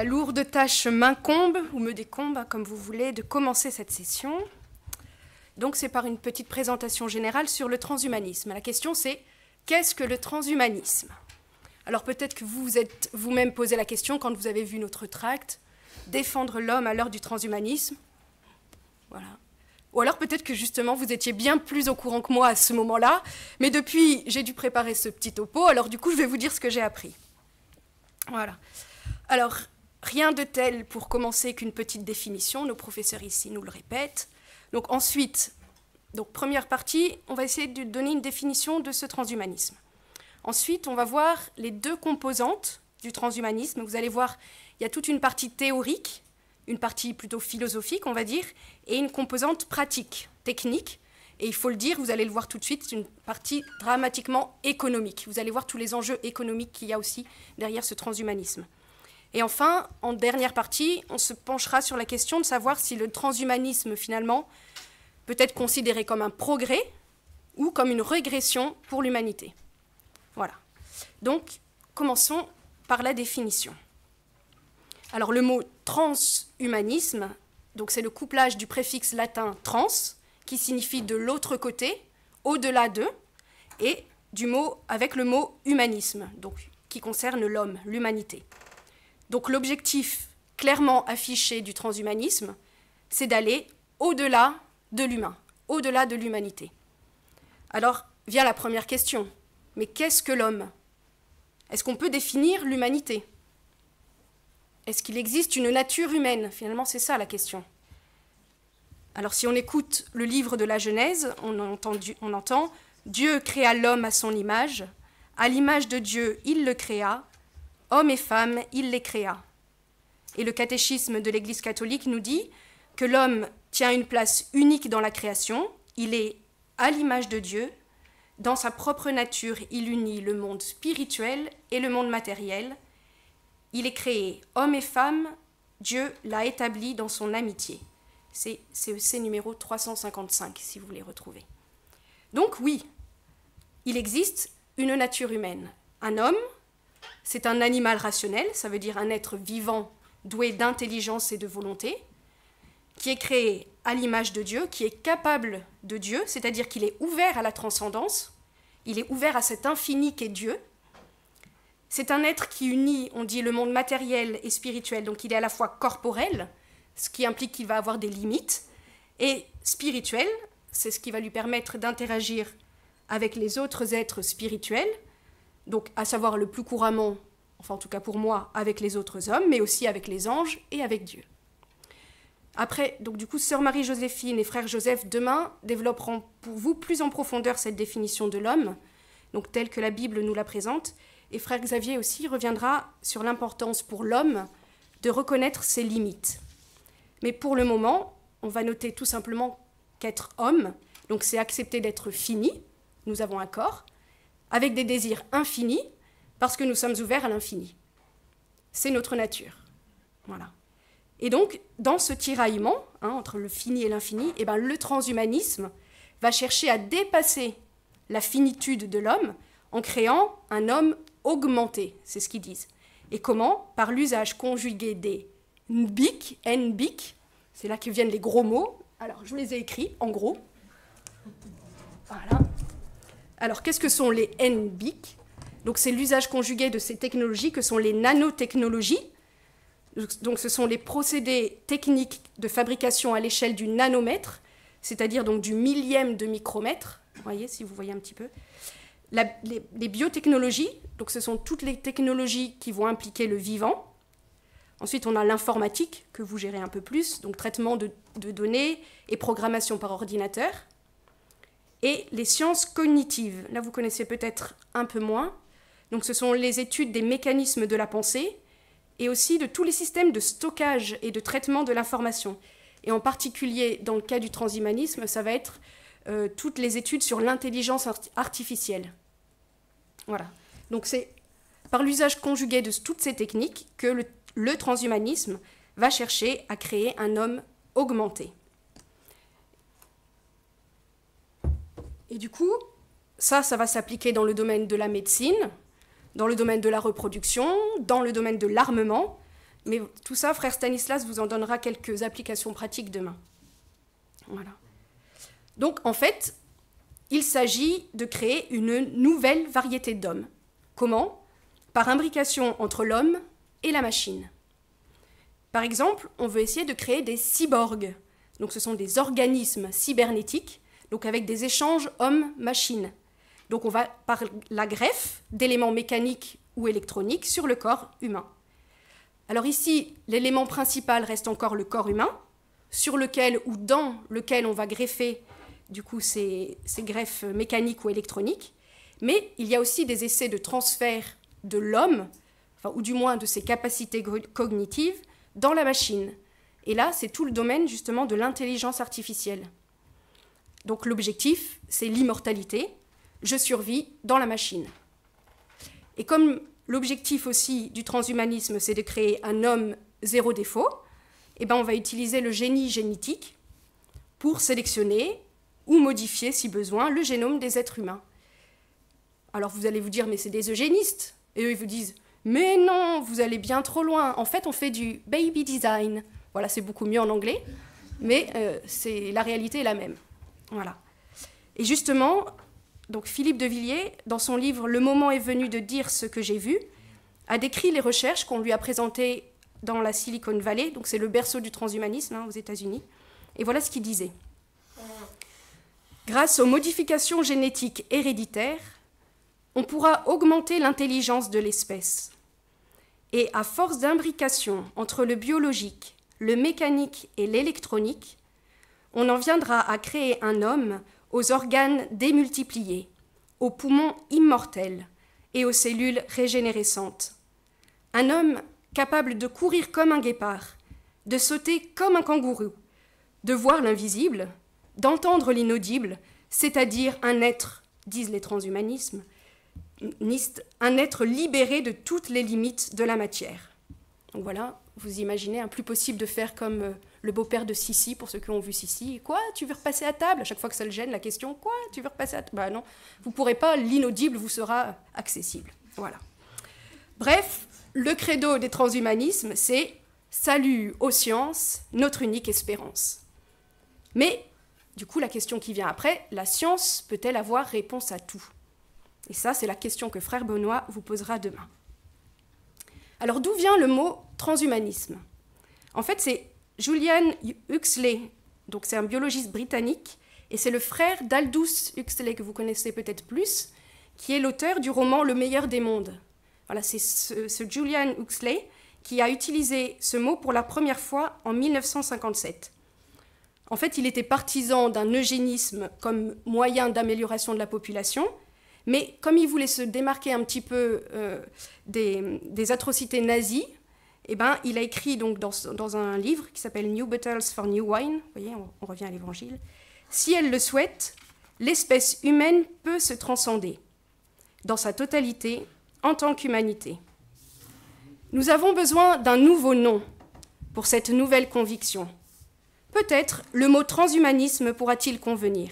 La lourde tâche m'incombe, ou me décombe, comme vous voulez, de commencer cette session. Donc c'est par une petite présentation générale sur le transhumanisme. La question c'est, qu'est-ce que le transhumanisme? Alors peut-être que vous vous êtes vous-même posé la question quand vous avez vu notre tract, défendre l'homme à l'heure du transhumanisme. Voilà. Ou alors peut-être que justement vous étiez bien plus au courant que moi à ce moment-là, mais depuis j'ai dû préparer ce petit topo, alors du coup je vais vous dire ce que j'ai appris. Voilà. Alors, rien de tel pour commencer qu'une petite définition, nos professeurs ici nous le répètent. Donc ensuite, première partie, on va essayer de donner une définition de ce transhumanisme. Ensuite, on va voir les deux composantes du transhumanisme. Vous allez voir, il y a toute une partie théorique, une partie plutôt philosophique, on va dire, et une composante pratique, technique. Et il faut le dire, vous allez le voir tout de suite, c'est une partie dramatiquement économique. Vous allez voir tous les enjeux économiques qu'il y a aussi derrière ce transhumanisme. Et enfin, en dernière partie, on se penchera sur la question de savoir si le transhumanisme, finalement, peut être considéré comme un progrès ou comme une régression pour l'humanité. Voilà. Donc, commençons par la définition. Alors, le mot transhumanisme, donc c'est le couplage du préfixe latin trans, qui signifie de l'autre côté, au-delà d'eux, et du mot avec le mot humanisme, donc qui concerne l'homme, l'humanité. Donc l'objectif clairement affiché du transhumanisme, c'est d'aller au-delà de l'humain, au-delà de l'humanité. Alors vient la première question, mais qu'est-ce que l'homme? Est-ce qu'on peut définir l'humanité? Est-ce qu'il existe une nature humaine? Finalement, c'est ça la question. Alors si on écoute le livre de la Genèse, on entend « Dieu créa l'homme à son image, à l'image de Dieu il le créa, hommes et femmes il les créa ». Et le catéchisme de l'Église catholique nous dit que l'homme tient une place unique dans la création, il est à l'image de Dieu, dans sa propre nature il unit le monde spirituel et le monde matériel, il est créé homme et femme, Dieu l'a établi dans son amitié. C'est CEC numéro 355, si vous voulez retrouver. Donc oui, il existe une nature humaine. Un homme, c'est un animal rationnel, ça veut dire un être vivant, doué d'intelligence et de volonté, qui est créé à l'image de Dieu, qui est capable de Dieu, c'est-à-dire qu'il est ouvert à la transcendance, il est ouvert à cet infini qu'est Dieu. C'est un être qui unit, on dit, le monde matériel et spirituel, donc il est à la fois corporel, ce qui implique qu'il va avoir des limites, et spirituel, c'est ce qui va lui permettre d'interagir avec les autres êtres spirituels, donc à savoir le plus couramment, enfin en tout cas pour moi, avec les autres hommes, mais aussi avec les anges et avec Dieu. Après, donc du coup, sœur Marie-Joséphine et frère Joseph, demain, développeront pour vous plus en profondeur cette définition de l'homme, donc telle que la Bible nous la présente, et frère Xavier aussi reviendra sur l'importance pour l'homme de reconnaître ses limites. Mais pour le moment, on va noter tout simplement qu'être homme, donc c'est accepter d'être fini, nous avons un corps, avec des désirs infinis, parce que nous sommes ouverts à l'infini. C'est notre nature. Voilà. Et donc, dans ce tiraillement, entre le fini et l'infini, le transhumanisme va chercher à dépasser la finitude de l'homme en créant un homme augmenté, c'est ce qu'ils disent. Et comment? Par l'usage conjugué des NBIC, c'est là que viennent les gros mots. Alors, je vous les ai écrits, en gros. Voilà. Alors, qu'est-ce que sont les NBIC? Donc, c'est l'usage conjugué de ces technologies que sont les nanotechnologies. Donc, ce sont les procédés techniques de fabrication à l'échelle du nanomètre, c'est-à-dire donc du millième de micromètre. Vous voyez, si vous voyez un petit peu. Les biotechnologies, donc ce sont toutes les technologies qui vont impliquer le vivant. Ensuite, on a l'informatique, que vous gérez un peu plus, donc traitement de données et programmation par ordinateur. Et les sciences cognitives, là vous connaissez peut-être un peu moins. Donc ce sont les études des mécanismes de la pensée et aussi de tous les systèmes de stockage et de traitement de l'information. Et en particulier, dans le cas du transhumanisme, ça va être toutes les études sur l'intelligence artificielle. Voilà. Donc c'est par l'usage conjugué de toutes ces techniques que le transhumanisme va chercher à créer un homme augmenté. Et du coup, ça va s'appliquer dans le domaine de la médecine, dans le domaine de la reproduction, dans le domaine de l'armement, Mais tout ça, frère Stanislas vous en donnera quelques applications pratiques demain. Voilà. Donc, en fait, il s'agit de créer une nouvelle variété d'hommes. Comment ? Par imbrication entre l'homme et la machine. Par exemple, on veut essayer de créer des cyborgs. Donc, ce sont des organismes cybernétiques, donc avec des échanges homme-machine. Donc, on va par la greffe d'éléments mécaniques ou électroniques sur le corps humain. Alors ici, l'élément principal reste encore le corps humain, sur lequel ou dans lequel on va greffer du coup ces greffes mécaniques ou électroniques. Mais il y a aussi des essais de transfert de l'homme, enfin, ou du moins de ses capacités cognitives, dans la machine. Et là, c'est tout le domaine justement de l'intelligence artificielle. Donc l'objectif, c'est l'immortalité. Je survis dans la machine. Et comme l'objectif aussi du transhumanisme, c'est de créer un homme zéro défaut, eh ben on va utiliser le génie génétique pour sélectionner ou modifier, si besoin, le génome des êtres humains. Alors vous allez vous dire, mais c'est des eugénistes. Et eux, ils vous disent, mais non, vous allez bien trop loin. En fait, on fait du baby design. Voilà, c'est beaucoup mieux en anglais, mais la réalité est la même. Voilà. Et justement, donc Philippe de Villiers, dans son livre « Le moment est venu de dire ce que j'ai vu », a décrit les recherches qu'on lui a présentées dans la Silicon Valley, donc c'est le berceau du transhumanisme aux États-Unis. Et voilà ce qu'il disait. Grâce aux modifications génétiques héréditaires, on pourra augmenter l'intelligence de l'espèce. Et à force d'imbrication entre le biologique, le mécanique et l'électronique, on en viendra à créer un homme aux organes démultipliés, aux poumons immortels et aux cellules régénérescentes. Un homme capable de courir comme un guépard, de sauter comme un kangourou, de voir l'invisible, d'entendre l'inaudible, c'est-à-dire un être, disent les transhumanismes, un être libéré de toutes les limites de la matière. Donc voilà, vous imaginez, plus possible de faire comme le beau-père de Sissi, pour ceux qui ont vu Sissi. Quoi, tu veux repasser à table? À chaque fois que ça le gêne, la question, quoi, tu veux repasser à table? Bah non, vous ne pourrez pas, l'inaudible vous sera accessible. Voilà. Bref, le credo des transhumanismes, c'est « Salut aux sciences, notre unique espérance ». Mais, du coup, la question qui vient après, la science peut-elle avoir réponse à tout? Et ça, c'est la question que frère Benoît vous posera demain. Alors, d'où vient le mot transhumanisme? En fait, c'est Julian Huxley, donc c'est un biologiste britannique, et c'est le frère d'Aldous Huxley, que vous connaissez peut-être plus, qui est l'auteur du roman Le meilleur des mondes. Voilà, c'est ce Julian Huxley qui a utilisé ce mot pour la première fois en 1957. En fait, il était partisan d'un eugénisme comme moyen d'amélioration de la population, mais comme il voulait se démarquer un petit peu des atrocités nazies, eh ben, il a écrit donc dans un livre qui s'appelle New Bottles for New Wine, vous voyez, on revient à l'Évangile, « Si elle le souhaite, l'espèce humaine peut se transcender, dans sa totalité, en tant qu'humanité. Nous avons besoin d'un nouveau nom pour cette nouvelle conviction. Peut-être le mot transhumanisme pourra-t-il convenir.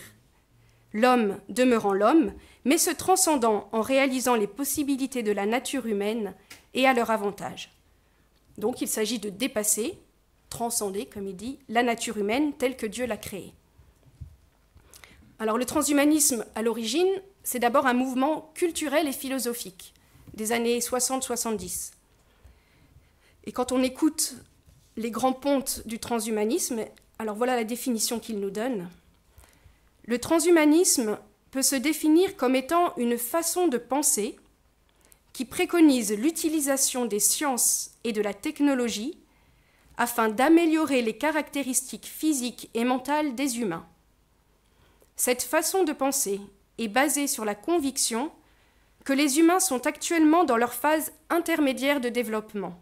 L'homme demeurant l'homme, mais se transcendant en réalisant les possibilités de la nature humaine et à leur avantage. » Donc il s'agit de dépasser, transcender, comme il dit, la nature humaine telle que Dieu l'a créée. Alors le transhumanisme, à l'origine, c'est d'abord un mouvement culturel et philosophique des années 60-70. Et quand on écoute les grands pontes du transhumanisme, alors voilà la définition qu'il nous donne. Le transhumanisme peut se définir comme étant une façon de penser qui préconise l'utilisation des sciences et de la technologie afin d'améliorer les caractéristiques physiques et mentales des humains. Cette façon de penser est basée sur la conviction que les humains sont actuellement dans leur phase intermédiaire de développement.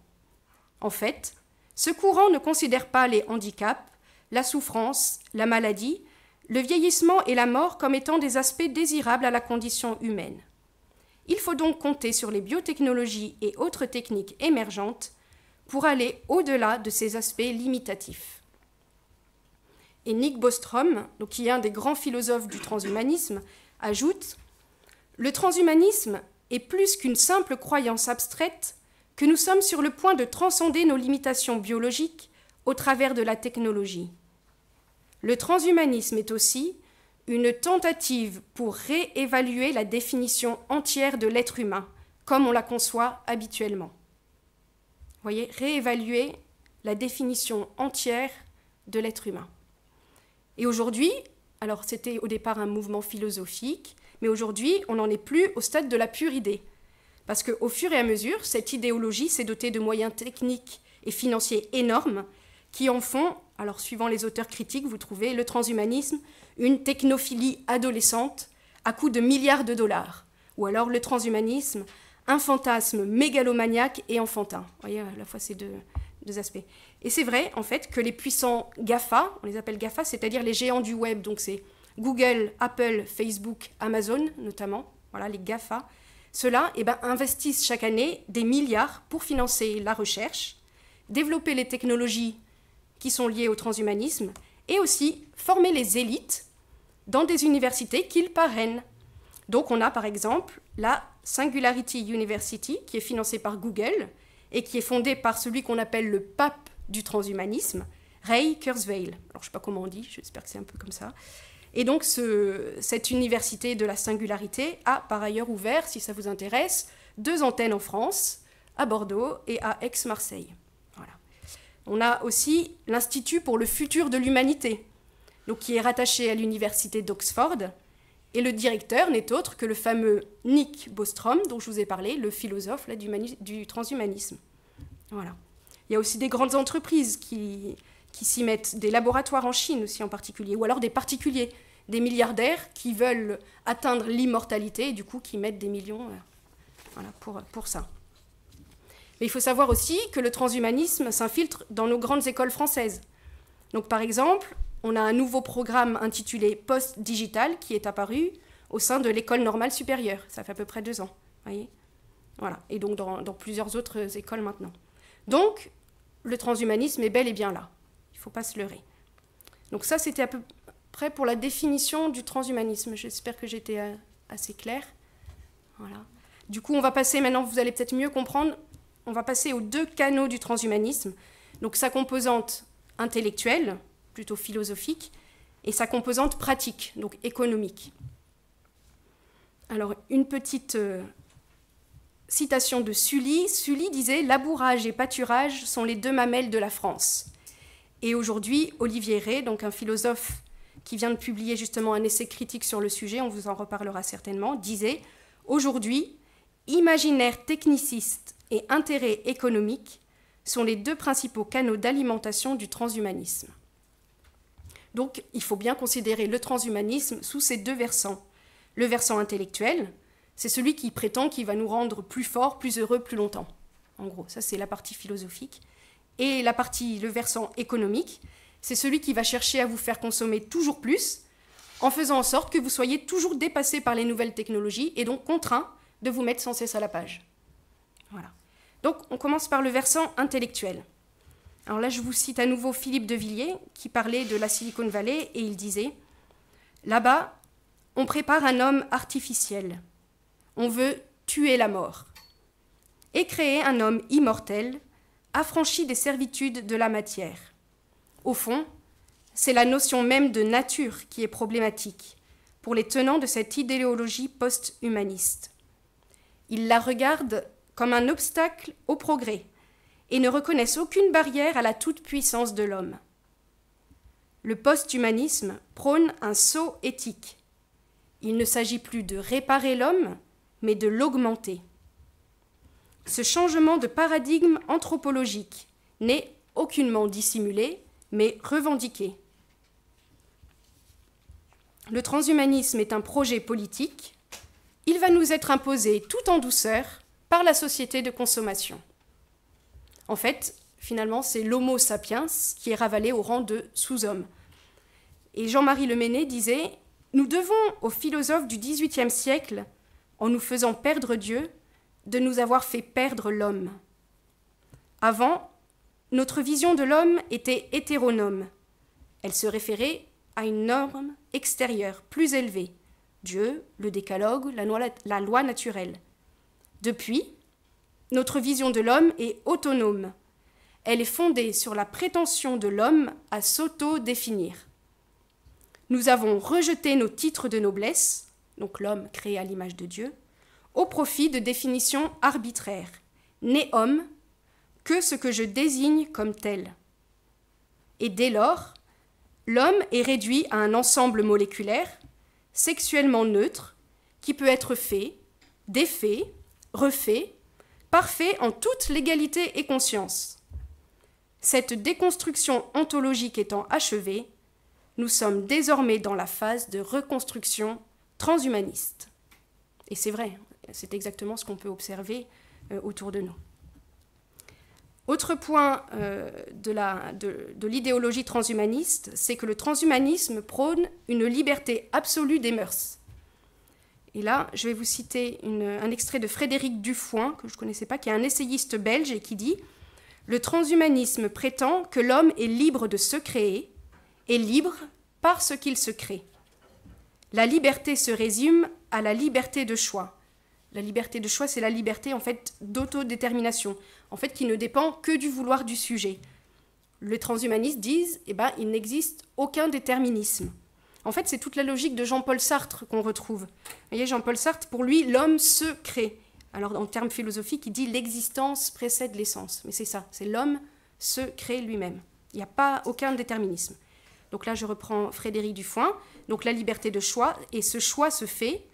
En fait, ce courant ne considère pas les handicaps, la souffrance, la maladie, le vieillissement et la mort comme étant des aspects désirables à la condition humaine. Il faut donc compter sur les biotechnologies et autres techniques émergentes pour aller au-delà de ces aspects limitatifs. Et Nick Bostrom, donc qui est un des grands philosophes du transhumanisme, ajoute « Le transhumanisme est plus qu'une simple croyance abstraite que nous sommes sur le point de transcender nos limitations biologiques au travers de la technologie. Le transhumanisme est aussi une tentative pour réévaluer la définition entière de l'être humain, comme on la conçoit habituellement. Vous voyez, réévaluer la définition entière de l'être humain. Et aujourd'hui, alors c'était au départ un mouvement philosophique, mais aujourd'hui, on n'en est plus au stade de la pure idée. Parce qu'au fur et à mesure, cette idéologie s'est dotée de moyens techniques et financiers énormes qui en font, alors suivant les auteurs critiques, vous trouvez le transhumanisme, une technophilie adolescente à coût de milliards de dollars. Ou alors le transhumanisme, un fantasme mégalomaniaque et enfantin. Vous voyez, à la fois ces deux aspects. Et c'est vrai, en fait, que les puissants GAFA, on les appelle GAFA, c'est-à-dire les géants du web, donc c'est Google, Apple, Facebook, Amazon notamment, voilà les GAFA, ceux-là investissent chaque année des milliards pour financer la recherche, développer les technologies qui sont liées au transhumanisme et aussi former les élites dans des universités qu'ils parrainent. Donc on a par exemple la Singularity University qui est financée par Google et qui est fondée par celui qu'on appelle le pape du transhumanisme, Ray Kurzweil. Alors je ne sais pas comment on dit, j'espère que c'est un peu comme ça. Et donc cette université de la singularité a par ailleurs ouvert, si ça vous intéresse, 2 antennes en France, à Bordeaux et à Aix-Marseille. Voilà. On a aussi l'Institut pour le futur de l'humanité, donc qui est rattaché à l'université d'Oxford, et le directeur n'est autre que le fameux Nick Bostrom, dont je vous ai parlé, le philosophe là, du transhumanisme. Voilà. Il y a aussi des grandes entreprises qui s'y mettent, des laboratoires en Chine aussi en particulier, ou alors des particuliers, des milliardaires qui veulent atteindre l'immortalité et du coup qui mettent des millions voilà, pour ça. Mais il faut savoir aussi que le transhumanisme s'infiltre dans nos grandes écoles françaises. Donc par exemple, on a un nouveau programme intitulé Post-Digital qui est apparu au sein de l'école normale supérieure. Ça fait à peu près 2 ans. Voyez, voilà. Et donc dans plusieurs autres écoles maintenant. Donc, le transhumanisme est bel et bien là. Il ne faut pas se leurrer. Donc ça, c'était à peu près pour la définition du transhumanisme. J'espère que j'étais assez claire. Voilà. Du coup, on va passer, maintenant vous allez peut-être mieux comprendre, on va passer aux 2 canaux du transhumanisme. Donc sa composante intellectuelle, plutôt philosophique, et sa composante pratique, donc économique. Alors, une petite citation de Sully. Sully disait « Labourage et pâturage sont les 2 mamelles de la France ». Et aujourd'hui, Olivier Rey, donc un philosophe qui vient de publier justement un essai critique sur le sujet, on vous en reparlera certainement, disait « Aujourd'hui, imaginaire techniciste et intérêt économique sont les 2 principaux canaux d'alimentation du transhumanisme ». Donc, il faut bien considérer le transhumanisme sous ces 2 versants. Le versant intellectuel, c'est celui qui prétend qu'il va nous rendre plus forts, plus heureux, plus longtemps. En gros, ça c'est la partie philosophique. Et le versant économique, c'est celui qui va chercher à vous faire consommer toujours plus, en faisant en sorte que vous soyez toujours dépassé par les nouvelles technologies et donc contraint de vous mettre sans cesse à la page. Voilà. Donc, on commence par le versant intellectuel. Alors là, je vous cite à nouveau Philippe de Villiers, qui parlait de la Silicon Valley, et il disait « Là-bas, on prépare un homme artificiel. On veut tuer la mort. Et créer un homme immortel, affranchi des servitudes de la matière. Au fond, c'est la notion même de nature qui est problématique pour les tenants de cette idéologie post-humaniste. Ils la regardent comme un obstacle au progrès, et ne reconnaissent aucune barrière à la toute-puissance de l'homme. Le post-humanisme prône un saut éthique. Il ne s'agit plus de réparer l'homme, mais de l'augmenter. Ce changement de paradigme anthropologique n'est aucunement dissimulé, mais revendiqué. Le transhumanisme est un projet politique. Il va nous être imposé tout en douceur par la société de consommation. En fait, finalement, c'est l'homo sapiens qui est ravalé au rang de sous-homme. Et Jean-Marie Le Mennet disait « Nous devons aux philosophes du XVIIIe siècle, en nous faisant perdre Dieu, de nous avoir fait perdre l'homme. Avant, notre vision de l'homme était hétéronome. Elle se référait à une norme extérieure plus élevée, Dieu, le décalogue, la loi naturelle. Depuis, notre vision de l'homme est autonome. Elle est fondée sur la prétention de l'homme à s'auto-définir. Nous avons rejeté nos titres de noblesse, donc l'homme créé à l'image de Dieu, au profit de définitions arbitraires. Né homme, que ce que je désigne comme tel. Et dès lors, l'homme est réduit à un ensemble moléculaire, sexuellement neutre, qui peut être fait, défait, refait, parfait en toute légalité et conscience. Cette déconstruction ontologique étant achevée, nous sommes désormais dans la phase de reconstruction transhumaniste. Et c'est vrai, c'est exactement ce qu'on peut observer autour de nous. Autre point de l'idéologie transhumaniste, c'est que le transhumanisme prône une liberté absolue des mœurs. Et là, je vais vous citer un extrait de Frédéric Dufouin, que je ne connaissais pas, qui est un essayiste belge et qui dit « Le transhumanisme prétend que l'homme est libre de se créer et libre parce qu'il se crée. La liberté se résume à la liberté de choix. » La liberté de choix, c'est la liberté en fait d'autodétermination, en fait qui ne dépend que du vouloir du sujet. Les transhumanistes disent, il n'existe aucun déterminisme. En fait, c'est toute la logique de Jean-Paul Sartre qu'on retrouve. Vous voyez, Jean-Paul Sartre, pour lui, l'homme se crée. Alors, en termes philosophiques, il dit l'existence précède l'essence. Mais c'est ça, c'est l'homme se crée lui-même. Il n'y a pas aucun déterminisme. Donc là, je reprends Frédéric Dufouin. Donc la liberté de choix, et ce choix se fait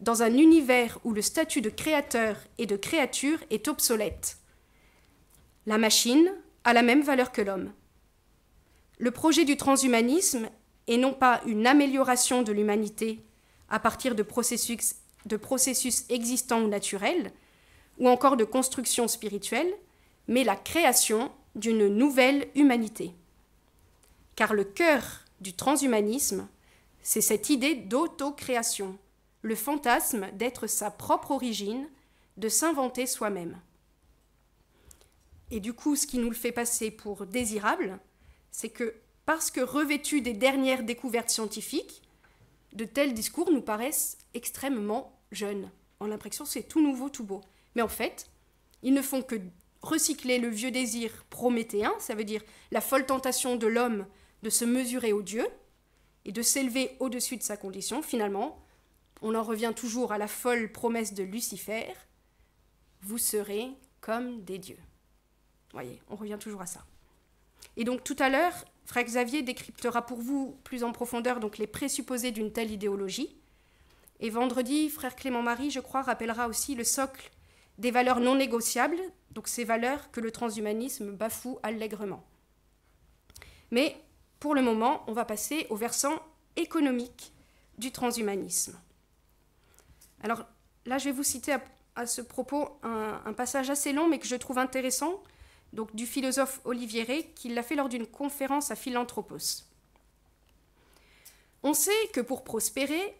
dans un univers où le statut de créateur et de créature est obsolète. La machine a la même valeur que l'homme. Le projet du transhumanisme est non pas une amélioration de l'humanité à partir de processus existants ou naturels, ou encore de construction spirituelle, mais la création d'une nouvelle humanité. Car le cœur du transhumanisme, c'est cette idée d'autocréation, le fantasme d'être sa propre origine, de s'inventer soi-même. Et du coup, ce qui nous le fait passer pour désirable, c'est que parce que revêtus des dernières découvertes scientifiques, de tels discours nous paraissent extrêmement jeunes. On a l'impression que c'est tout nouveau, tout beau. Mais en fait, ils ne font que recycler le vieux désir prométhéen, ça veut dire la folle tentation de l'homme de se mesurer au Dieu et de s'élever au-dessus de sa condition. Finalement, on en revient toujours à la folle promesse de Lucifer, vous serez comme des dieux. Vous voyez, on revient toujours à ça. Et donc tout à l'heure, Frère Xavier décryptera pour vous plus en profondeur donc les présupposés d'une telle idéologie. Et vendredi, Frère Clément-Marie, je crois, rappellera aussi le socle des valeurs non négociables, donc ces valeurs que le transhumanisme bafoue allègrement. Mais pour le moment, on va passer au versant économique du transhumanisme. Alors là, je vais vous citer à ce propos un passage assez long, mais que je trouve intéressant, donc du philosophe Olivier Rey, qui l'a fait lors d'une conférence à Philanthropos. On sait que pour prospérer,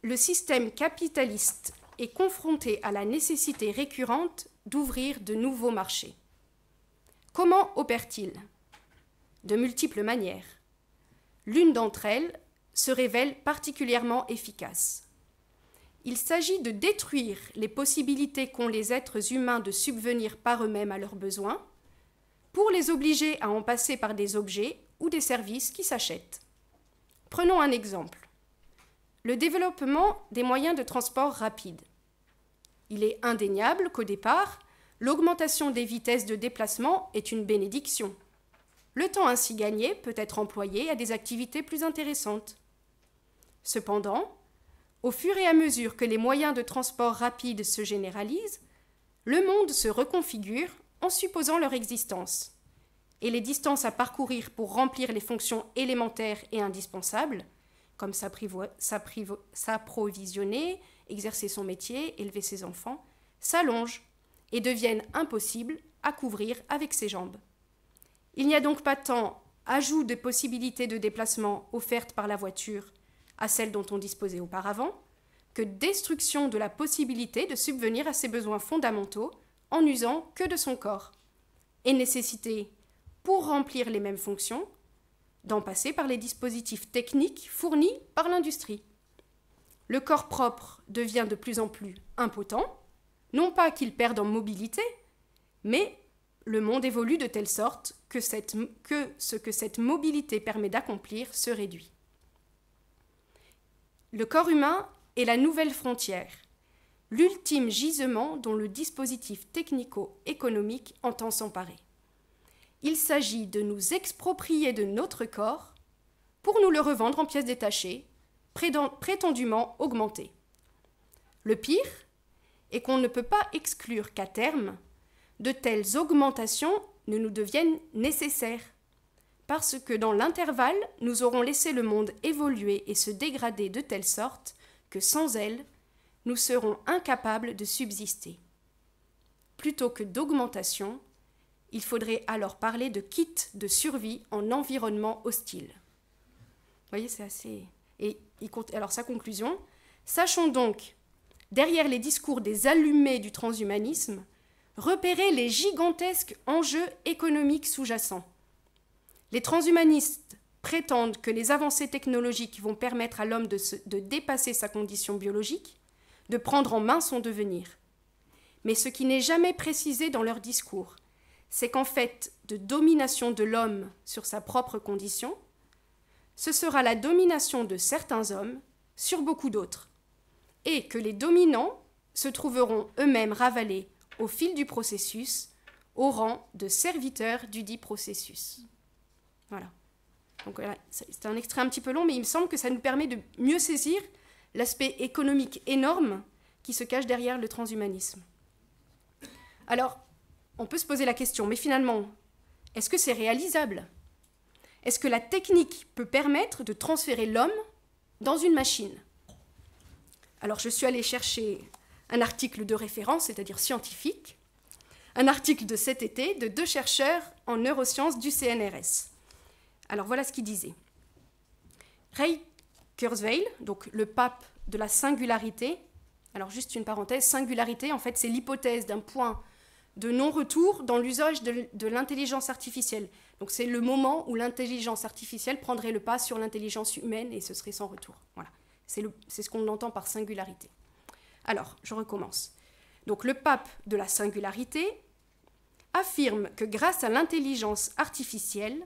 le système capitaliste est confronté à la nécessité récurrente d'ouvrir de nouveaux marchés. Comment opère-t-il ? De multiples manières. L'une d'entre elles se révèle particulièrement efficace. Il s'agit de détruire les possibilités qu'ont les êtres humains de subvenir par eux-mêmes à leurs besoins, pour les obliger à en passer par des objets ou des services qui s'achètent. Prenons un exemple. Le développement des moyens de transport rapide. Il est indéniable qu'au départ, l'augmentation des vitesses de déplacement est une bénédiction. Le temps ainsi gagné peut être employé à des activités plus intéressantes. Cependant, au fur et à mesure que les moyens de transport rapide se généralisent, le monde se reconfigure en supposant leur existence, et les distances à parcourir pour remplir les fonctions élémentaires et indispensables, comme s'approvisionner, exercer son métier, élever ses enfants, s'allongent et deviennent impossibles à couvrir avec ses jambes. Il n'y a donc pas tant ajout de possibilités de déplacement offertes par la voiture à celles dont on disposait auparavant, que destruction de la possibilité de subvenir à ses besoins fondamentaux en n'usant que de son corps, et nécessité, pour remplir les mêmes fonctions, d'en passer par les dispositifs techniques fournis par l'industrie. Le corps propre devient de plus en plus impotent, Non pas qu'il perde en mobilité, mais le monde évolue de telle sorte que ce que cette mobilité permet d'accomplir se réduit. Le corps humain est la nouvelle frontière, l'ultime gisement dont le dispositif technico-économique entend s'emparer. Il s'agit de nous exproprier de notre corps pour nous le revendre en pièces détachées, prétendument augmentées. Le pire est qu'on ne peut pas exclure qu'à terme, de telles augmentations ne nous deviennent nécessaires, parce que dans l'intervalle, nous aurons laissé le monde évoluer et se dégrader de telle sorte que sans elles, nous serons incapables de subsister. Plutôt que d'augmentation, il faudrait alors parler de kit de survie en environnement hostile. Vous voyez, c'est assez... Et alors sa conclusion, sachons donc, derrière les discours des allumés du transhumanisme, repérer les gigantesques enjeux économiques sous-jacents. Les transhumanistes prétendent que les avancées technologiques vont permettre à l'homme de dépasser sa condition biologique, de prendre en main son devenir. Mais ce qui n'est jamais précisé dans leur discours, c'est qu'en fait de domination de l'homme sur sa propre condition, ce sera la domination de certains hommes sur beaucoup d'autres, et que les dominants se trouveront eux-mêmes ravalés au fil du processus, au rang de serviteurs du dit processus. Voilà. Donc voilà, c'est un extrait un petit peu long, mais il me semble que ça nous permet de mieux saisir l'aspect économique énorme qui se cache derrière le transhumanisme. Alors, on peut se poser la question, mais finalement, est-ce que c'est réalisable ? Est-ce que la technique peut permettre de transférer l'homme dans une machine ? Alors, je suis allée chercher un article de référence, c'est-à-dire scientifique, un article de cet été de 2 chercheurs en neurosciences du CNRS. Alors, voilà ce qu'ils disaient. Ray Kurzweil, donc le pape de la singularité, alors juste une parenthèse, singularité, en fait, c'est l'hypothèse d'un point de non-retour dans l'usage de l'intelligence artificielle. Donc c'est le moment où l'intelligence artificielle prendrait le pas sur l'intelligence humaine et ce serait sans retour. Voilà, c'est ce qu'on entend par singularité. Alors, je recommence. Donc le pape de la singularité affirme que grâce à l'intelligence artificielle,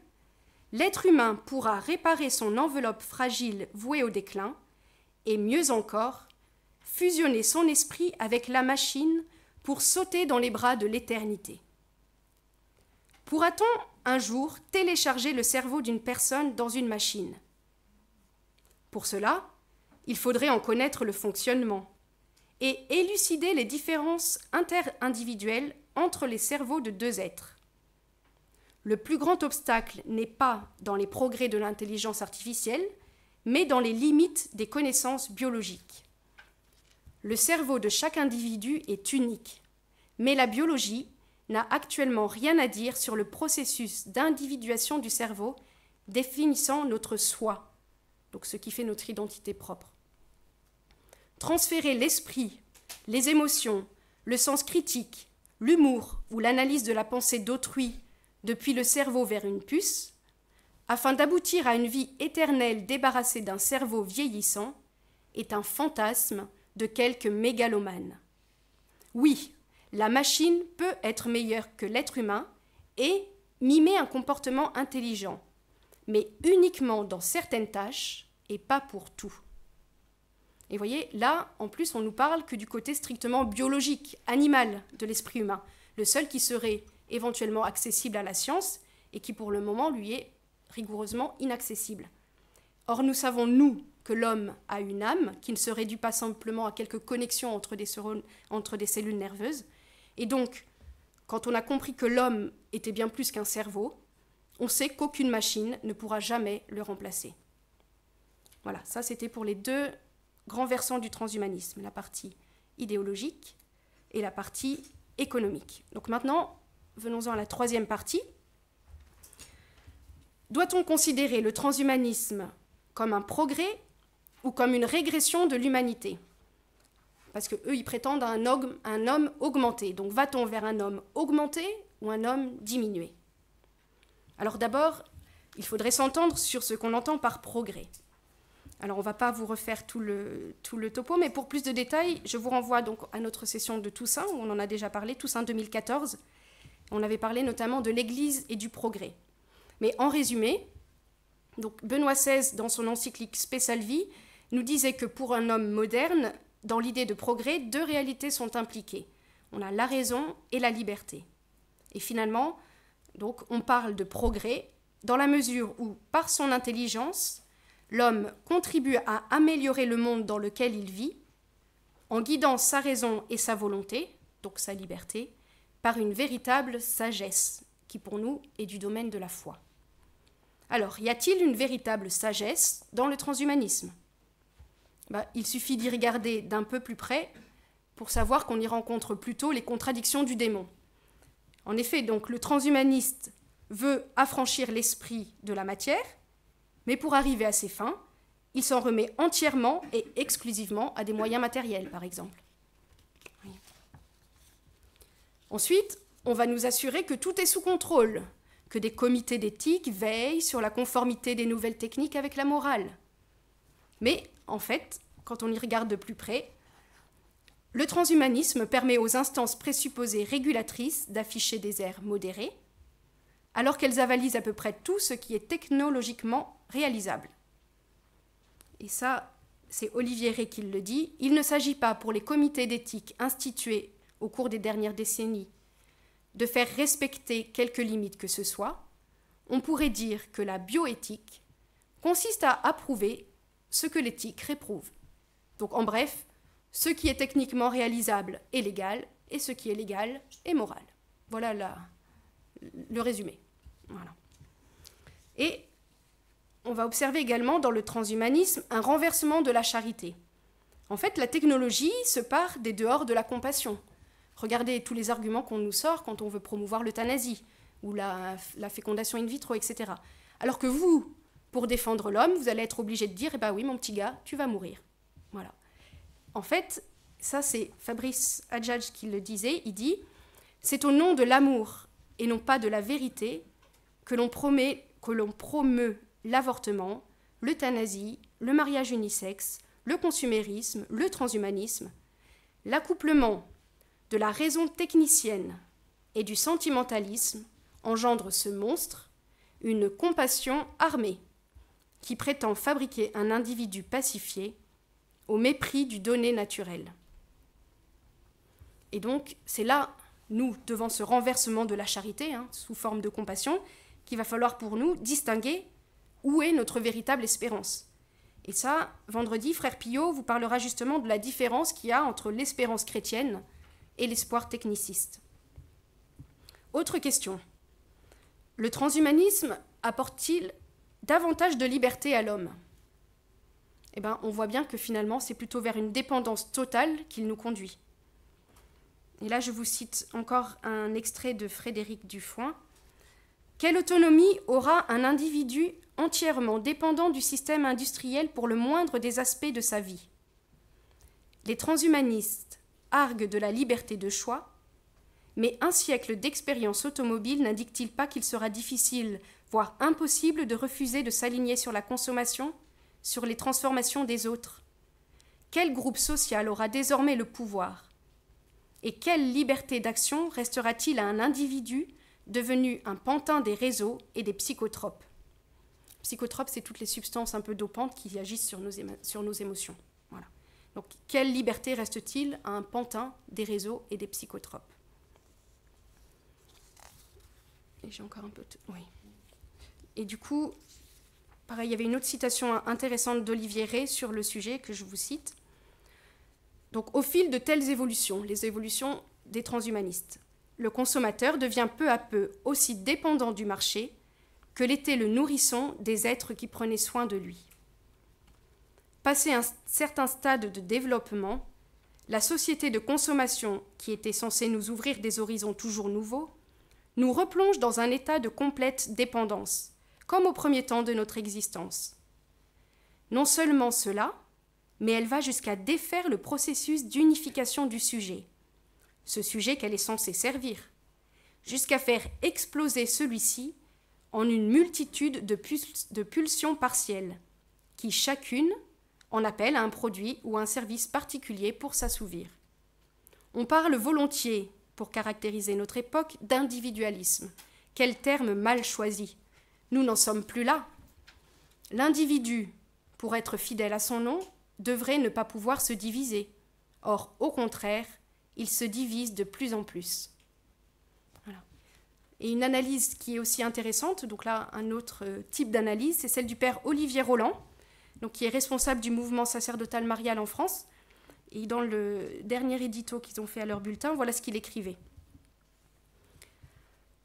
l'être humain pourra réparer son enveloppe fragile vouée au déclin et, mieux encore, fusionner son esprit avec la machine pour sauter dans les bras de l'éternité. Pourra-t-on un jour télécharger le cerveau d'une personne dans une machine ? Pour cela, il faudrait en connaître le fonctionnement et élucider les différences interindividuelles entre les cerveaux de 2 êtres. Le plus grand obstacle n'est pas dans les progrès de l'intelligence artificielle, mais dans les limites des connaissances biologiques. Le cerveau de chaque individu est unique, mais la biologie n'a actuellement rien à dire sur le processus d'individuation du cerveau définissant notre soi, donc ce qui fait notre identité propre. Transférer l'esprit, les émotions, le sens critique, l'humour ou l'analyse de la pensée d'autrui depuis le cerveau vers une puce, afin d'aboutir à une vie éternelle débarrassée d'un cerveau vieillissant, est un fantasme de quelques mégalomanes. Oui, la machine peut être meilleure que l'être humain et mimer un comportement intelligent, mais uniquement dans certaines tâches et pas pour tout. Et vous voyez, là, en plus, on nous parle que du côté strictement biologique, animal de l'esprit humain, le seul qui serait éventuellement accessible à la science et qui, pour le moment, lui est rigoureusement inaccessible. Or, nous savons, nous, que l'homme a une âme qui ne se réduit pas simplement à quelques connexions entre des cellules nerveuses. Et donc, quand on a compris que l'homme était bien plus qu'un cerveau, on sait qu'aucune machine ne pourra jamais le remplacer. Voilà, ça c'était pour les 2 grands versants du transhumanisme, la partie idéologique et la partie économique. Donc maintenant, venons-en à la 3e partie. Doit-on considérer le transhumanisme comme un progrès ou comme une régression de l'humanité ? Parce qu'eux, ils prétendent à un homme augmenté. Donc va-t-on vers un homme augmenté ou un homme diminué ? Alors d'abord, il faudrait s'entendre sur ce qu'on entend par progrès. Alors, on ne va pas vous refaire tout le topo, mais pour plus de détails, je vous renvoie donc à notre session de Toussaint, où on en a déjà parlé, Toussaint 2014. On avait parlé notamment de l'Église et du progrès. Mais en résumé, donc Benoît XVI, dans son encyclique Spe Salvi, nous disait que pour un homme moderne, dans l'idée de progrès, deux réalités sont impliquées. On a la raison et la liberté. Et finalement, donc, on parle de progrès dans la mesure où, par son intelligence, l'homme contribue à améliorer le monde dans lequel il vit, en guidant sa raison et sa volonté, donc sa liberté, par une véritable sagesse, qui pour nous est du domaine de la foi. Alors, y a-t-il une véritable sagesse dans le transhumanisme ? Il suffit d'y regarder d'un peu plus près pour savoir qu'on y rencontre plutôt les contradictions du démon. En effet, donc, le transhumaniste veut affranchir l'esprit de la matière, mais pour arriver à ses fins, il s'en remet entièrement et exclusivement à des moyens matériels, par exemple. Oui. Ensuite, on va nous assurer que tout est sous contrôle, que des comités d'éthique veillent sur la conformité des nouvelles techniques avec la morale. Mais, en fait, quand on y regarde de plus près, le transhumanisme permet aux instances présupposées régulatrices d'afficher des airs modérés, alors qu'elles avalisent à peu près tout ce qui est technologiquement réalisable. Et ça, c'est Olivier Rey qui le dit, il ne s'agit pas pour les comités d'éthique institués au cours des dernières décennies de faire respecter quelques limites que ce soit. On pourrait dire que la bioéthique consiste à approuver ce que l'éthique réprouve. Donc en bref, ce qui est techniquement réalisable est légal et ce qui est légal est moral. Voilà le résumé. Voilà. Et on va observer également dans le transhumanisme un renversement de la charité. En fait, la technologie se part des dehors de la compassion. Regardez tous les arguments qu'on nous sort quand on veut promouvoir l'euthanasie ou la fécondation in vitro, etc. Alors que vous, pour défendre l'homme, vous allez être obligé de dire « Eh bien oui, mon petit gars, tu vas mourir. » Voilà. En fait, ça c'est Fabrice Adjadj qui le disait, il dit « C'est au nom de l'amour et non pas de la vérité que l'on promeut l'avortement, l'euthanasie, le mariage unisexe, le consumérisme, le transhumanisme, l'accouplement de la raison technicienne et du sentimentalisme engendre ce monstre, une compassion armée qui prétend fabriquer un individu pacifié au mépris du donné naturel. » Et donc, c'est là, nous, devant ce renversement de la charité, sous forme de compassion, qu'il va falloir pour nous distinguer où est notre véritable espérance. Et ça, vendredi, Frère Pillot vous parlera justement de la différence qu'il y a entre l'espérance chrétienne et l'espoir techniciste. Autre question. Le transhumanisme apporte-t-il davantage de liberté à l'homme ? Eh bien, on voit bien que finalement, c'est plutôt vers une dépendance totale qu'il nous conduit. Et là, je vous cite encore un extrait de Frédéric Dufoin. « Quelle autonomie aura un individu entièrement dépendant du système industriel pour le moindre des aspects de sa vie ? Les transhumanistes arguent de la liberté de choix, mais un siècle d'expérience automobile n'indique-t-il pas qu'il sera difficile, voire impossible, de refuser de s'aligner sur la consommation, sur les transformations des autres ? Quel groupe social aura désormais le pouvoir ? Et quelle liberté d'action restera-t-il à un individu devenu un pantin des réseaux et des psychotropes ? Psychotropes, c'est toutes les substances un peu dopantes qui agissent sur nos émotions. Voilà. Donc, quelle liberté reste-t-il à un pantin des réseaux et des psychotropes ? Et j'ai encore un peu... Oui. Et du coup, pareil, il y avait une autre citation intéressante d'Olivier Rey sur le sujet que je vous cite. Donc, au fil de telles évolutions, les évolutions des transhumanistes, le consommateur devient peu à peu aussi dépendant du marché que l'était le nourrisson des êtres qui prenaient soin de lui. Passé un certain stade de développement, la société de consommation, qui était censée nous ouvrir des horizons toujours nouveaux, nous replonge dans un état de complète dépendance, comme au premier temps de notre existence. Non seulement cela, mais elle va jusqu'à défaire le processus d'unification du sujet, ce sujet qu'elle est censée servir, jusqu'à faire exploser celui-ci en une multitude de pulsions partielles, qui chacune, en appelle à un produit ou un service particulier pour s'assouvir. On parle volontiers, pour caractériser notre époque, d'individualisme. Quel terme mal choisi. Nous n'en sommes plus là. L'individu, pour être fidèle à son nom, devrait ne pas pouvoir se diviser. Or, au contraire, il se divise de plus en plus. Voilà. Et une analyse qui est aussi intéressante, donc là, un autre type d'analyse, c'est celle du père Olivier Roland, donc qui est responsable du mouvement sacerdotal marial en France. Et dans le dernier édito qu'ils ont fait à leur bulletin, voilà ce qu'il écrivait.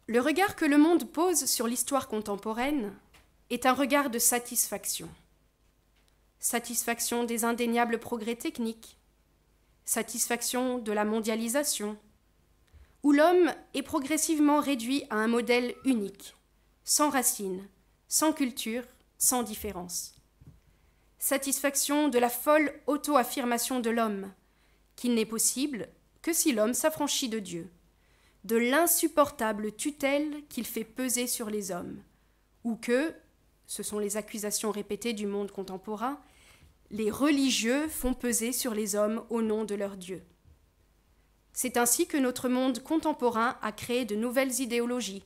Le regard que le monde pose sur l'histoire contemporaine est un regard de satisfaction. Satisfaction des indéniables progrès techniques, satisfaction de la mondialisation, où l'homme est progressivement réduit à un modèle unique, sans racines, sans culture, sans différence. Satisfaction de la folle auto-affirmation de l'homme, qu'il n'est possible que si l'homme s'affranchit de Dieu, de l'insupportable tutelle qu'il fait peser sur les hommes, ou que, ce sont les accusations répétées du monde contemporain, les religieux font peser sur les hommes au nom de leur Dieu. C'est ainsi que notre monde contemporain a créé de nouvelles idéologies,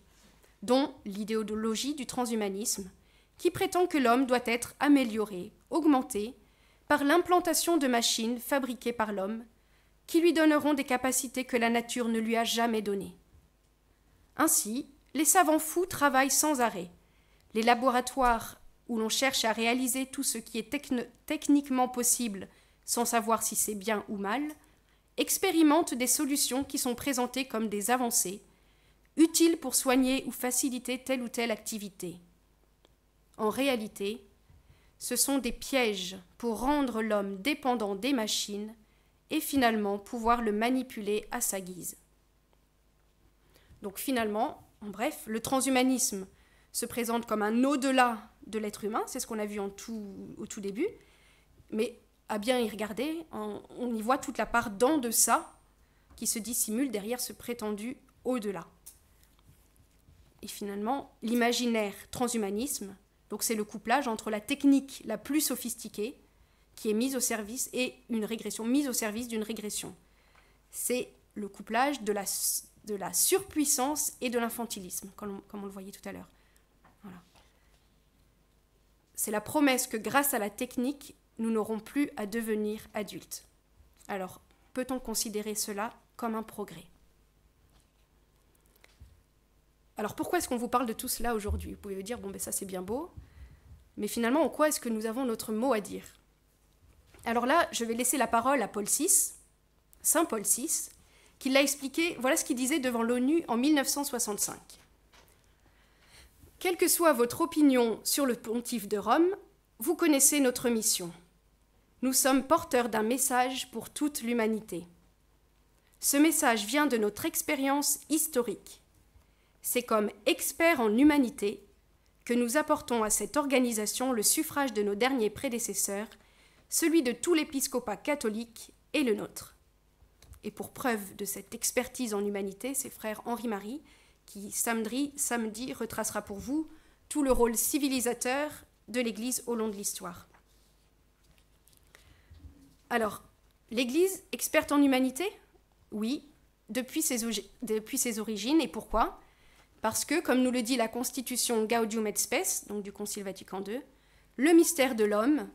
dont l'idéologie du transhumanisme, qui prétend que l'homme doit être amélioré, augmenté, par l'implantation de machines fabriquées par l'homme, qui lui donneront des capacités que la nature ne lui a jamais données. Ainsi, les savants fous travaillent sans arrêt. Les laboratoires où l'on cherche à réaliser tout ce qui est techniquement possible, sans savoir si c'est bien ou mal, expérimentent des solutions qui sont présentées comme des avancées, utiles pour soigner ou faciliter telle ou telle activité. En réalité, ce sont des pièges pour rendre l'homme dépendant des machines et finalement pouvoir le manipuler à sa guise. Donc finalement, en bref, le transhumanisme se présente comme un au-delà de l'être humain, c'est ce qu'on a vu au tout début, mais à bien y regarder, on y voit toute la part d'en deçà qui se dissimule derrière ce prétendu au-delà. Et finalement, l'imaginaire transhumanisme, donc c'est le couplage entre la technique la plus sophistiquée qui est mise au service et une régression, mise au service d'une régression. C'est le couplage de la surpuissance et de l'infantilisme, comme on le voyait tout à l'heure. Voilà. C'est la promesse que grâce à la technique, nous n'aurons plus à devenir adultes. Alors, peut-on considérer cela comme un progrès ? Alors, pourquoi est-ce qu'on vous parle de tout cela aujourd'hui ? Vous pouvez vous dire, bon, ben ça c'est bien beau, mais finalement, en quoi est-ce que nous avons notre mot à dire ? Alors là, je vais laisser la parole à Paul VI, Saint Paul VI, qui l'a expliqué, voilà ce qu'il disait devant l'ONU en 1965. Quelle que soit votre opinion sur le pontife de Rome, vous connaissez notre mission. Nous sommes porteurs d'un message pour toute l'humanité. Ce message vient de notre expérience historique. C'est comme experts en humanité que nous apportons à cette organisation le suffrage de nos derniers prédécesseurs, celui de tout l'épiscopat catholique et le nôtre. Et pour preuve de cette expertise en humanité, c'est frère Henri-Marie qui samedi retracera pour vous tout le rôle civilisateur de l'Église au long de l'histoire. Alors, l'Église experte en humanité ? Oui, depuis ses origines. Et pourquoi ? Parce que, comme nous le dit la Constitution Gaudium et Spes, donc du Concile Vatican II, le mystère de l'homme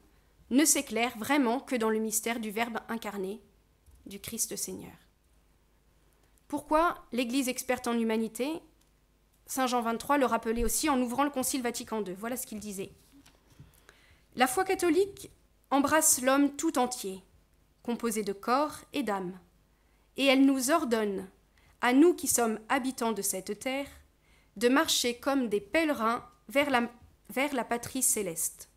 ne s'éclaire vraiment que dans le mystère du Verbe incarné, du Christ Seigneur. Pourquoi l'Église experte en humanité ? Saint Jean XXIII le rappelait aussi en ouvrant le Concile Vatican II. Voilà ce qu'il disait. La foi catholique embrasse l'homme tout entier, composé de corps et d'âme, et elle nous ordonne, à nous qui sommes habitants de cette terre, de marcher comme des pèlerins vers la patrie céleste.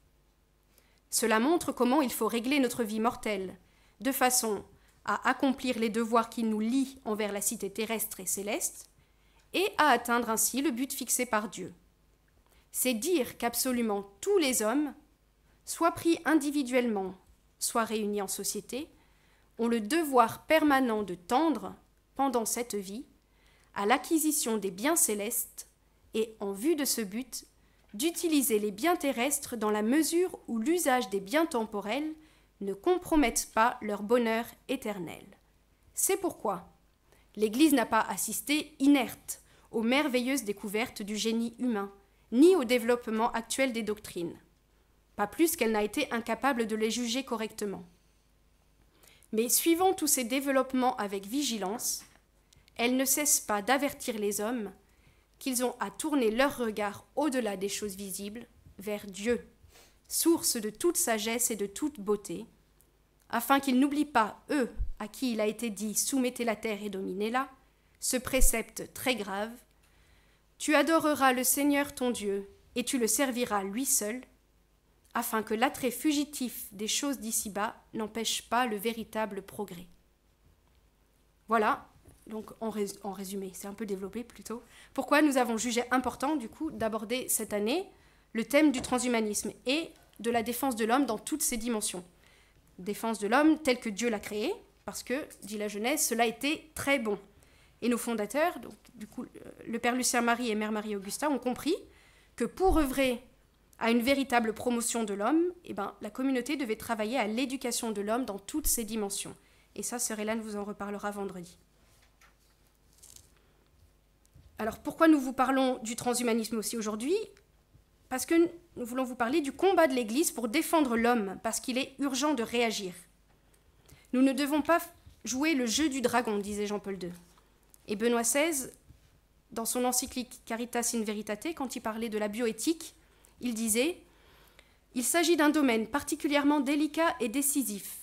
Cela montre comment il faut régler notre vie mortelle, de façon à accomplir les devoirs qui nous lient envers la cité terrestre et céleste, et à atteindre ainsi le but fixé par Dieu. C'est dire qu'absolument tous les hommes, soit pris individuellement, soit réunis en société, ont le devoir permanent de tendre, pendant cette vie, à l'acquisition des biens célestes et, en vue de ce but, d'utiliser les biens terrestres dans la mesure où l'usage des biens temporels ne compromettent pas leur bonheur éternel. C'est pourquoi l'Église n'a pas assisté inerte aux merveilleuses découvertes du génie humain, ni au développement actuel des doctrines, pas plus qu'elle n'a été incapable de les juger correctement. Mais suivant tous ces développements avec vigilance, elle ne cesse pas d'avertir les hommes qu'ils ont à tourner leur regard au-delà des choses visibles, vers Dieu, source de toute sagesse et de toute beauté, afin qu'ils n'oublient pas, eux, à qui il a été dit « soumettez la terre et dominez-la », ce précepte très grave « Tu adoreras le Seigneur ton Dieu, et tu le serviras lui seul », afin que l'attrait fugitif des choses d'ici-bas n'empêche pas le véritable progrès. Voilà, donc en résumé, c'est un peu développé plutôt, pourquoi nous avons jugé important du coup d'aborder cette année le thème du transhumanisme et de la défense de l'homme dans toutes ses dimensions. Défense de l'homme tel que Dieu l'a créé, parce que, dit la Genèse, cela était très bon. Et nos fondateurs, donc, du coup, le Père Lucien Marie et Mère Marie-Augusta, ont compris que pour œuvrer à une véritable promotion de l'homme, eh ben, la communauté devait travailler à l'éducation de l'homme dans toutes ses dimensions. Et ça, Sœur Hélène vous en reparlera vendredi. Alors, pourquoi nous vous parlons du transhumanisme aussi aujourd'hui ? Parce que nous voulons vous parler du combat de l'Église pour défendre l'homme, parce qu'il est urgent de réagir. Nous ne devons pas jouer le jeu du dragon, disait Jean-Paul II. Et Benoît XVI, dans son encyclique Caritas in Veritate, quand il parlait de la bioéthique, il disait « Il s'agit d'un domaine particulièrement délicat et décisif,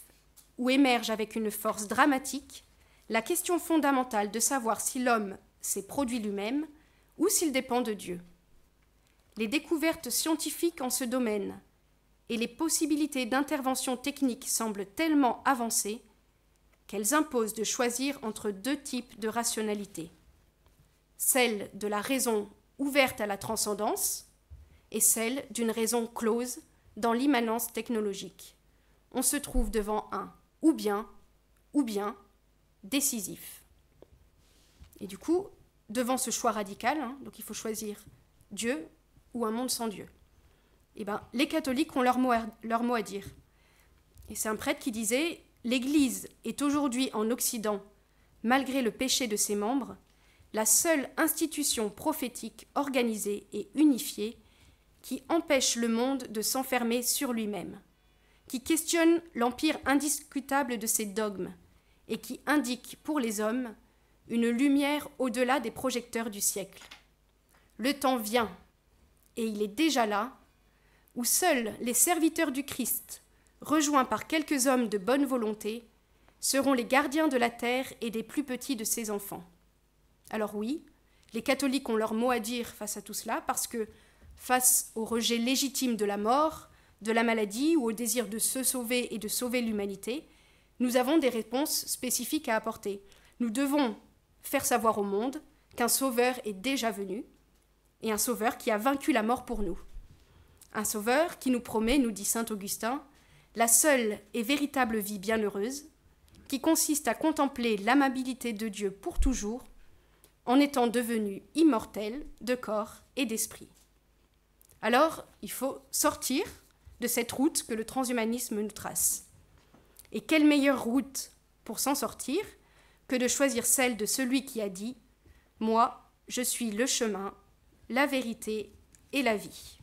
où émerge avec une force dramatique la question fondamentale de savoir si l'homme s'est produit lui-même ou s'il dépend de Dieu. Les découvertes scientifiques en ce domaine et les possibilités d'intervention technique semblent tellement avancées qu'elles imposent de choisir entre deux types de rationalité, celle de la raison ouverte à la transcendance et celle d'une raison close dans l'immanence technologique. On se trouve devant un ou bien décisif. Et du coup, devant ce choix radical, donc il faut choisir Dieu ou un monde sans Dieu. Eh ben, les catholiques ont leur mot à dire. Et c'est un prêtre qui disait « L'Église est aujourd'hui en Occident, malgré le péché de ses membres, la seule institution prophétique organisée et unifiée qui empêche le monde de s'enfermer sur lui-même, qui questionne l'empire indiscutable de ses dogmes et qui indique pour les hommes une lumière au-delà des projecteurs du siècle. Le temps vient, et il est déjà là, où seuls les serviteurs du Christ, rejoints par quelques hommes de bonne volonté, seront les gardiens de la terre et des plus petits de ses enfants. Alors oui, les catholiques ont leur mot à dire face à tout cela, parce que face au rejet légitime de la mort, de la maladie ou au désir de se sauver et de sauver l'humanité, nous avons des réponses spécifiques à apporter. Nous devons faire savoir au monde qu'un sauveur est déjà venu, et un sauveur qui a vaincu la mort pour nous. Un sauveur qui nous promet, nous dit saint Augustin, la seule et véritable vie bienheureuse, qui consiste à contempler l'amabilité de Dieu pour toujours, en étant devenu immortel de corps et d'esprit. Alors, il faut sortir de cette route que le transhumanisme nous trace. Et quelle meilleure route pour s'en sortir que de choisir celle de celui qui a dit « Moi, je suis le chemin, la vérité et la vie ».